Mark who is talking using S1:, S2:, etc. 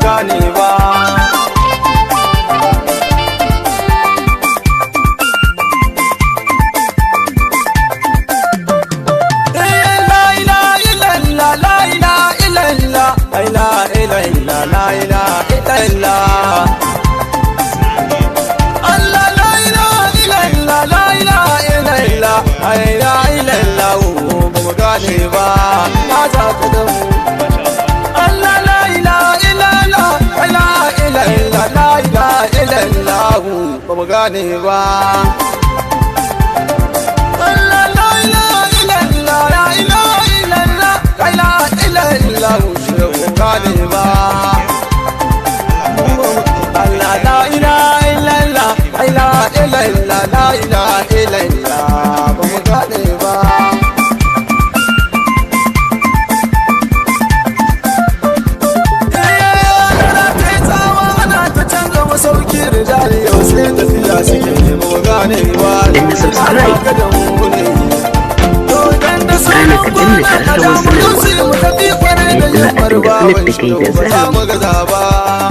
S1: gane ba. Ba mu gane ba. Allah la ilaha illallah, la ilaha illallah, la ilaha illallah, ba mu gane ba. Allah la ilaha illallah, la ilaha illallah, la ilaha illallah, ba mu gane ba. Sauki rijali yau sai tafiya suke nemo ganewa da
S2: subscribe
S1: kana ka danna
S2: kararrawar sanarwa
S1: mu tafi kwarai da yammar ba wani shi ba za mu gaza ba.